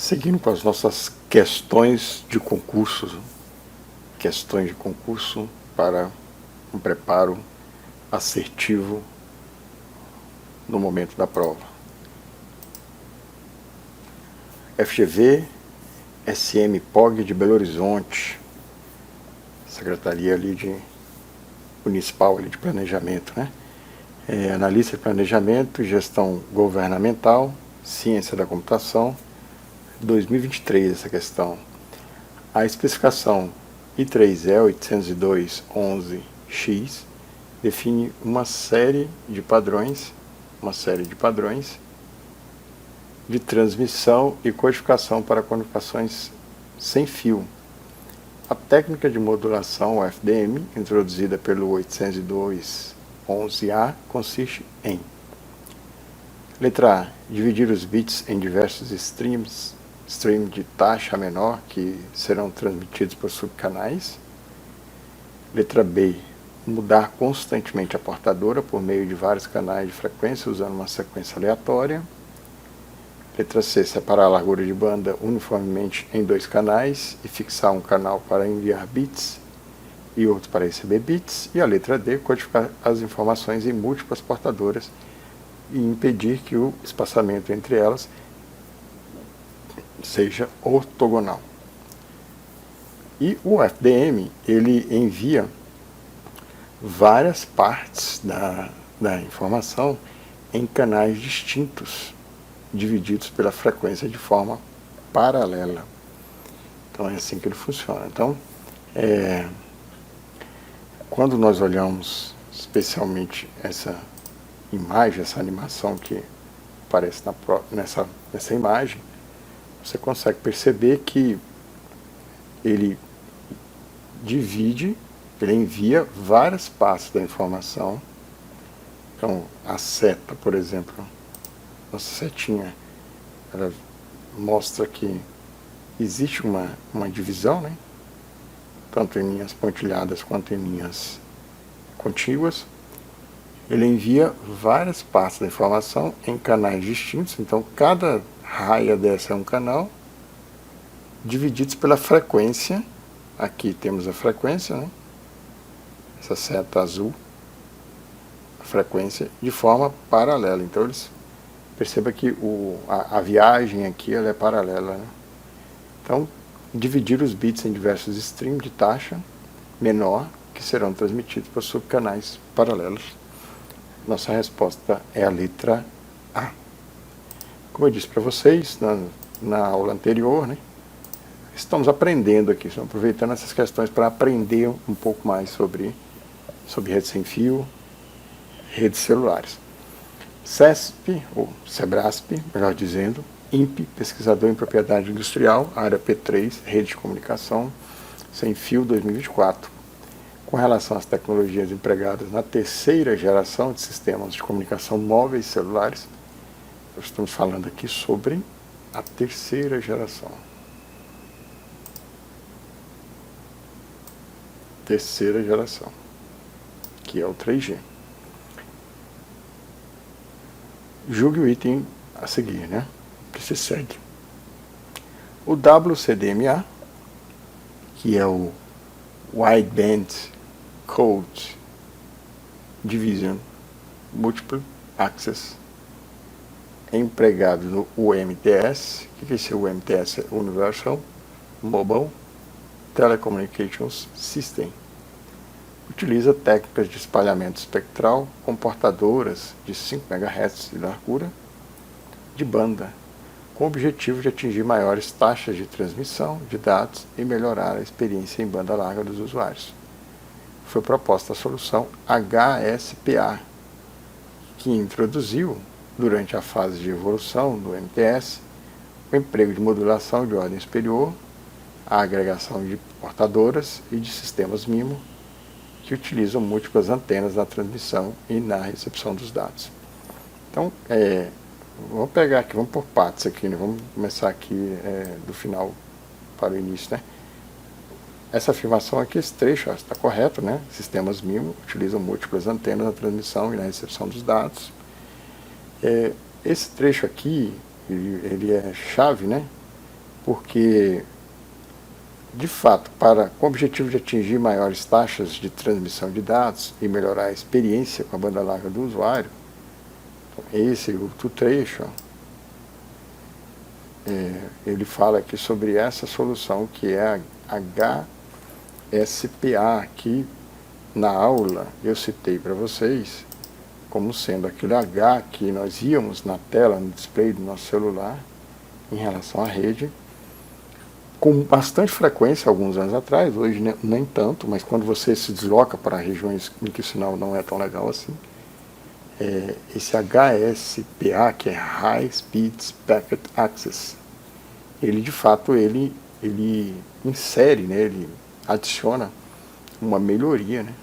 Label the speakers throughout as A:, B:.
A: Seguindo com as nossas questões de concurso para um preparo assertivo no momento da prova. FGV, SM-POG de Belo Horizonte, Secretaria ali Municipal ali de Planejamento, né? Analista de Planejamento, Gestão Governamental, Ciência da Computação, 2023 essa questão. A especificação I3E 802.11x define uma série de padrões de transmissão e codificação para comunicações sem fio. A técnica de modulação, o FDM, introduzida pelo 802.11a, consiste em: letra A, dividir os bits em diversos stream de taxa menor que serão transmitidos por subcanais. Letra B, mudar constantemente a portadora por meio de vários canais de frequência usando uma sequência aleatória. Letra C, separar a largura de banda uniformemente em dois canais e fixar um canal para enviar bits e outro para receber bits. E a letra D, codificar as informações em múltiplas portadoras e impedir que o espaçamento entre elas seja ortogonal. E o FDM, ele envia várias partes da informação em canais distintos, divididos pela frequência de forma paralela. Então é assim que ele funciona. Então, quando nós olhamos especialmente essa imagem, essa animação que aparece nessa imagem, você consegue perceber que ele envia várias partes da informação. Então, a seta, por exemplo, nossa setinha, ela mostra que existe uma divisão, né? Tanto em linhas pontilhadas quanto em linhas contíguas. Ele envia várias partes da informação em canais distintos, então cada raia dessa é um canal, divididos pela frequência. Aqui temos a frequência, né? Essa seta azul, a frequência, de forma paralela. Então eles perceba que a viagem aqui ela é paralela, né? Então, dividir os bits em diversos streams de taxa menor que serão transmitidos por subcanais paralelos. Nossa resposta é a letra A. Como eu disse para vocês na aula anterior, né, estamos aprendendo aqui, estamos aproveitando essas questões para aprender um pouco mais sobre redes sem fio, redes celulares. CESP, ou SEBRASP, melhor dizendo, INPE, pesquisador em propriedade industrial, área P3, rede de comunicação sem fio 2024. Com relação às tecnologias empregadas na terceira geração de sistemas de comunicação móveis e celulares, nós estamos falando aqui sobre a terceira geração. Terceira geração, que é o 3G. Julgue o item a seguir, né? Que se segue. O WCDMA, que é o Wideband Code Division Multiple Access, é empregado no UMTS. O que é esse UMTS? É Universal Mobile Telecommunications System. Utiliza técnicas de espalhamento espectral com portadoras de 5 MHz de largura de banda, com o objetivo de atingir maiores taxas de transmissão de dados e melhorar a experiência em banda larga dos usuários. Foi proposta a solução HSPA, que introduziu, durante a fase de evolução do MTS, o emprego de modulação de ordem superior, a agregação de portadoras e de sistemas MIMO, que utilizam múltiplas antenas na transmissão e na recepção dos dados. Então, vamos pegar aqui, vamos por partes aqui, né? Vamos começar aqui do final para o início, né? Essa afirmação aqui, esse trecho, está correto, né? Sistemas MIMO utilizam múltiplas antenas na transmissão e na recepção dos dados. Esse trecho aqui, ele é chave, né? porque, de fato, com o objetivo de atingir maiores taxas de transmissão de dados e melhorar a experiência com a banda larga do usuário, esse outro trecho, ele fala aqui sobre essa solução que é a HSPA, que na aula eu citei para vocês como sendo aquele H que nós íamos na tela, no display do nosso celular, em relação à rede, com bastante frequência alguns anos atrás, hoje nem tanto, mas quando você se desloca para regiões em que o sinal não é tão legal assim, esse HSPA, que é High Speed Packet Access, ele de fato ele insere, né, ele adiciona uma melhoria, né,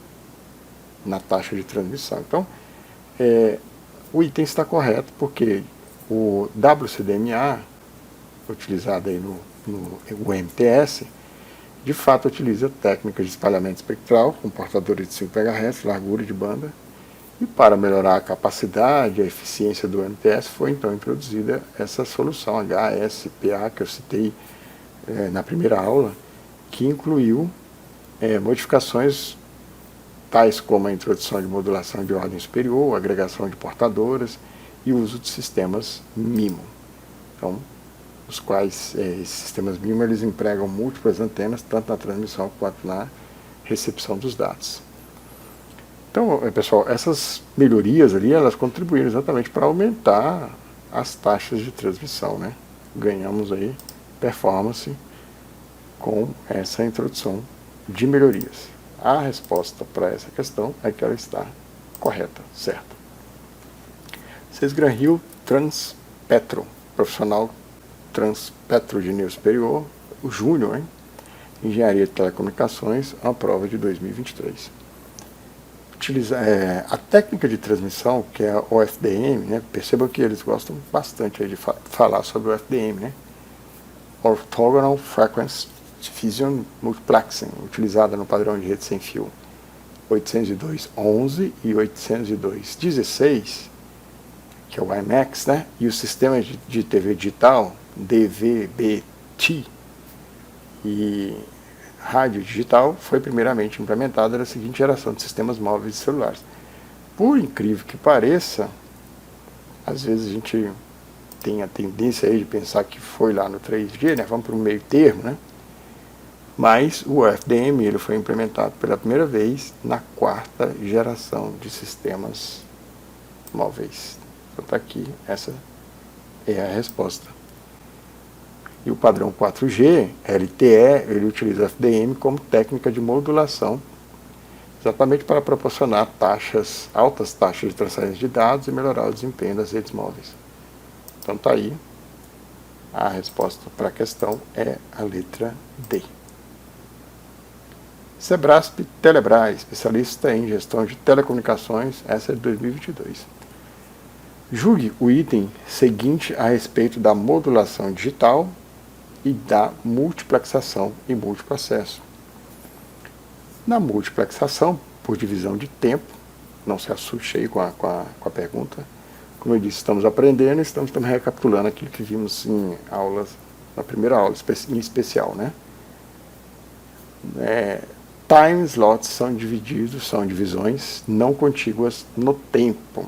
A: na taxa de transmissão. Então, o item está correto, porque o WCDMA, utilizado aí no MTS, de fato utiliza técnicas de espalhamento espectral com portadores de 5 MHz, largura de banda, e para melhorar a capacidade e a eficiência do MTS foi então introduzida essa solução HSPA que eu citei na primeira aula, que incluiu modificações tais como a introdução de modulação de ordem superior, agregação de portadoras e uso de sistemas MIMO. Então, os quais esses sistemas MIMO eles empregam múltiplas antenas, tanto na transmissão quanto na recepção dos dados. Então, pessoal, essas melhorias ali, elas contribuíram exatamente para aumentar as taxas de transmissão, né? Ganhamos aí performance com essa introdução de melhorias. A resposta para essa questão é que ela está correta, certo? Cesgran Hill Transpetro, profissional Transpetro de nível superior, o Júnior, hein? Engenharia de Telecomunicações, a prova de 2023. A técnica de transmissão, que é o FDM, né? Percebam que eles gostam bastante aí de falar sobre o FDM, né? Orthogonal Frequency Diffusion Multiplexing, utilizada no padrão de rede sem fio 802.11 e 802.16, que é o IMAX, né? E o sistema de TV digital, DVB-T, e rádio digital foi primeiramente implementada na seguinte geração de sistemas móveis e celulares. Por incrível que pareça, às vezes a gente tem a tendência aí de pensar que foi lá no 3G, né? Vamos para um meio termo, né? Mas o FDM ele foi implementado pela primeira vez na 4ª geração de sistemas móveis. Então está aqui, essa é a resposta. E o padrão 4G, LTE, ele utiliza o FDM como técnica de modulação, exatamente para proporcionar altas taxas de transferência de dados e melhorar o desempenho das redes móveis. Então está aí, a resposta para a questão é a letra D. Sebrasp Telebrás, especialista em gestão de telecomunicações, essa é de 2022. Julgue o item seguinte a respeito da modulação digital e da multiplexação e múltiplo acesso. Na multiplexação, por divisão de tempo, não se assuste aí com a pergunta, como eu disse, estamos aprendendo e estamos também recapitulando aquilo que vimos em aulas, na primeira aula em especial, né? Time slots são divisões não contíguas no tempo.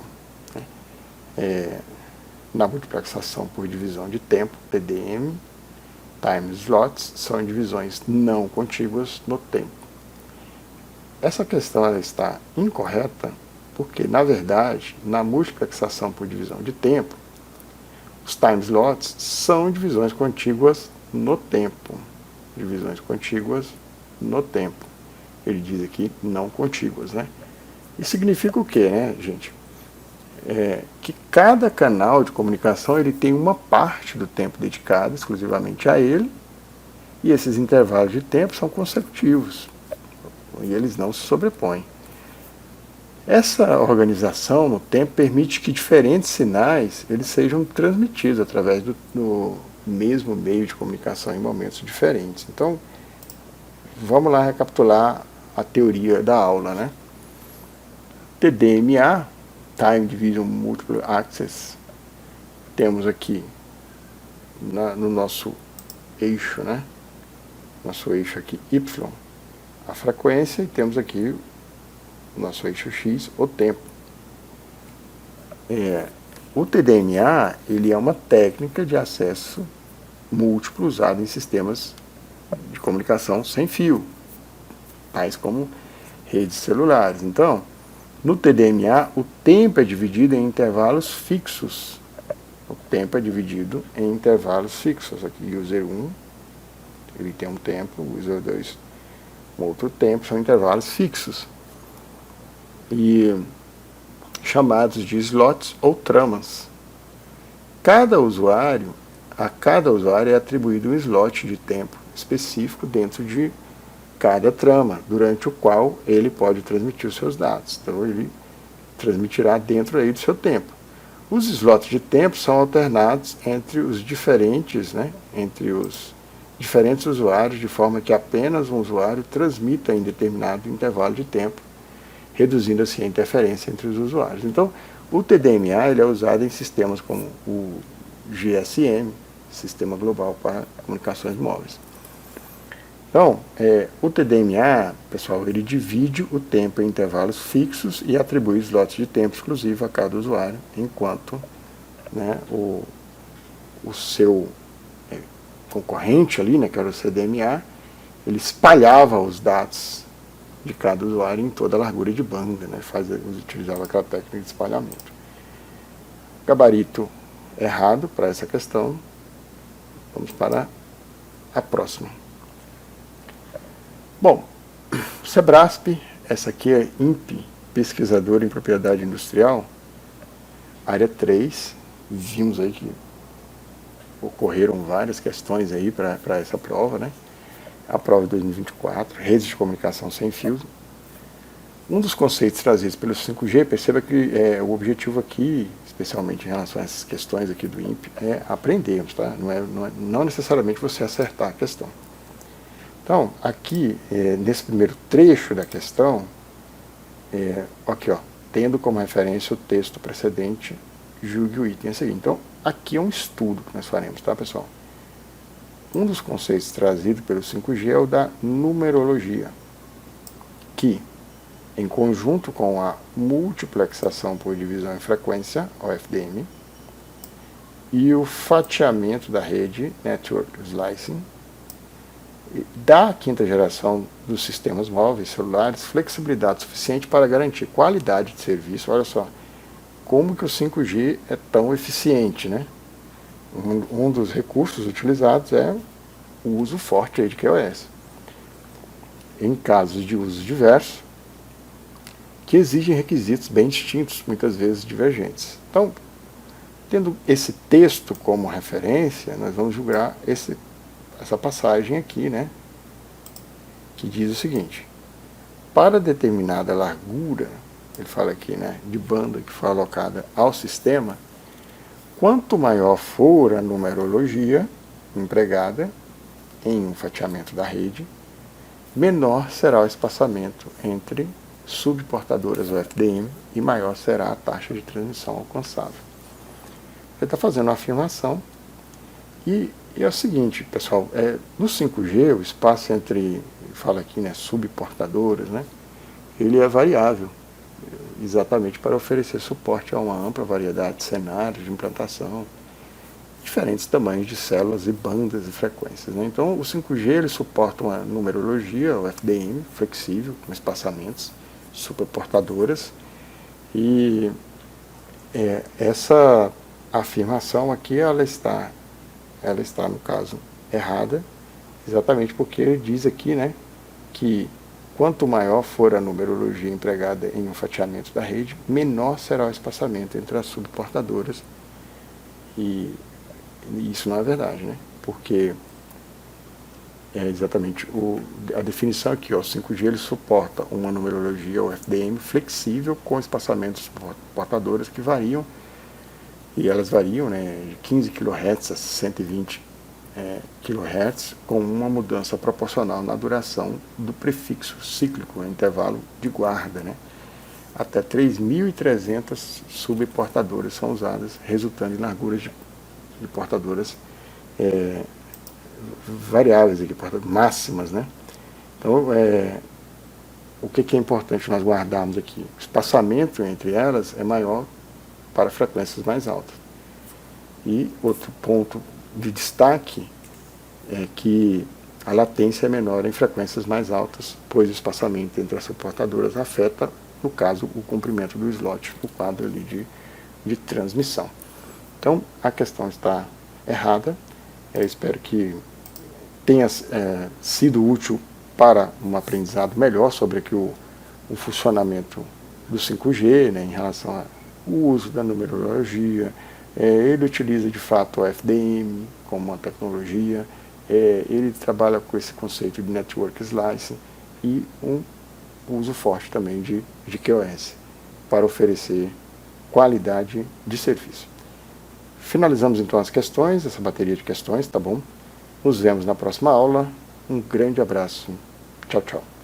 A: Na multiplexação por divisão de tempo, TDM, time slots são divisões não contíguas no tempo. Essa questão ela está incorreta porque, na verdade, na multiplexação por divisão de tempo, os time slots são divisões contíguas no tempo. Divisões contíguas no tempo. Ele diz aqui não contíguas, né? Isso significa o quê, né, gente? Que cada canal de comunicação ele tem uma parte do tempo dedicada exclusivamente a ele, e esses intervalos de tempo são consecutivos, e eles não se sobrepõem. Essa organização no tempo permite que diferentes sinais eles sejam transmitidos através do mesmo meio de comunicação em momentos diferentes. Então, vamos lá recapitular a teoria da aula, né? TDMA, Time Division Multiple Access, temos aqui no nosso eixo, né? Nosso eixo aqui Y, a frequência, e temos aqui o nosso eixo X, o tempo. O TDMA, ele é uma técnica de acesso múltiplo usada em sistemas de comunicação sem fio, tais como redes celulares. Então, no TDMA, o tempo é dividido em intervalos fixos. O tempo é dividido em intervalos fixos. Aqui, user 1, ele tem um tempo, user 2, um outro tempo, são intervalos fixos. E chamados de slots ou tramas. A cada usuário é atribuído um slot de tempo específico dentro de cada trama, durante o qual ele pode transmitir os seus dados. Então, ele transmitirá dentro aí do seu tempo. Os slots de tempo são alternados entre os diferentes usuários, de forma que apenas um usuário transmita em determinado intervalo de tempo, reduzindo assim a interferência entre os usuários. Então, o TDMA ele é usado em sistemas como o GSM, Sistema Global para Comunicações Móveis. Então, o TDMA, pessoal, ele divide o tempo em intervalos fixos e atribui slots de tempo exclusivo a cada usuário, enquanto, né, o seu concorrente ali, né, que era o CDMA, ele espalhava os dados de cada usuário em toda a largura de banda, né, utilizava aquela técnica de espalhamento. Gabarito errado para essa questão. Vamos para a próxima. Bom, Sebrasp, essa aqui é INPE, pesquisador em propriedade industrial, área 3, vimos aí que ocorreram várias questões aí para essa prova, né? A prova de 2024, redes de comunicação sem fio. Um dos conceitos trazidos pelo 5G, perceba que o objetivo aqui, especialmente em relação a essas questões aqui do INPE, é aprendermos, tá? Não necessariamente você acertar a questão. Então, aqui, nesse primeiro trecho da questão, aqui, ó, tendo como referência o texto precedente, julgue o item a seguir. Então, aqui é um estudo que nós faremos, tá, pessoal? Um dos conceitos trazidos pelo 5G é o da numerologia, que, em conjunto com a multiplexação por divisão em frequência, OFDM, e o fatiamento da rede, Network Slicing, da quinta geração dos sistemas móveis celulares flexibilidade suficiente para garantir qualidade de serviço. Olha só, como que o 5G é tão eficiente, né? Um dos recursos utilizados é o uso forte aí de QoS. Em casos de uso diverso, que exigem requisitos bem distintos, muitas vezes divergentes. Então, tendo esse texto como referência, nós vamos julgar essa passagem aqui, né, que diz o seguinte: para determinada largura, ele fala aqui, né, de banda que foi alocada ao sistema, quanto maior for a numerologia empregada em um fatiamento da rede, menor será o espaçamento entre subportadoras UFDM e maior será a taxa de transmissão alcançável. Ele está fazendo uma afirmação e é o seguinte, pessoal, no 5G, o espaço entre, fala aqui, né, subportadoras, né, ele é variável, exatamente para oferecer suporte a uma ampla variedade de cenários de implantação, diferentes tamanhos de células e bandas e frequências, né? Então, o 5G ele suporta uma numerologia, o FDM, flexível, com espaçamentos, superportadoras, e essa afirmação aqui, ela está, no caso, errada, exatamente porque ele diz aqui, né, que quanto maior for a numerologia empregada em um fatiamento da rede, menor será o espaçamento entre as subportadoras. E isso não é verdade, né? Porque exatamente a definição aqui, ó, o 5G ele suporta uma numerologia UFDM flexível com espaçamentos portadoras que variam, e elas variam, né, de 15 kHz a 120 kHz, com uma mudança proporcional na duração do prefixo cíclico, intervalo de guarda, né? Até 3.300 subportadoras são usadas, resultando em larguras de portadoras variáveis aqui, máximas, né? Então, o que é importante nós guardarmos aqui? O espaçamento entre elas é maior para frequências mais altas. E outro ponto de destaque é que a latência é menor em frequências mais altas, pois o espaçamento entre as suportadoras afeta, no caso, o comprimento do slot, o quadro ali de transmissão. Então, a questão está errada. Eu espero que tenha sido útil para um aprendizado melhor sobre aqui o funcionamento do 5G, né, em relação ao uso da numerologia. Ele utiliza de fato o FDM como uma tecnologia, ele trabalha com esse conceito de Network Slicing e um uso forte também de QoS para oferecer qualidade de serviço. Finalizamos então as questões, essa bateria de questões, tá bom? Nos vemos na próxima aula. Um grande abraço. Tchau, tchau.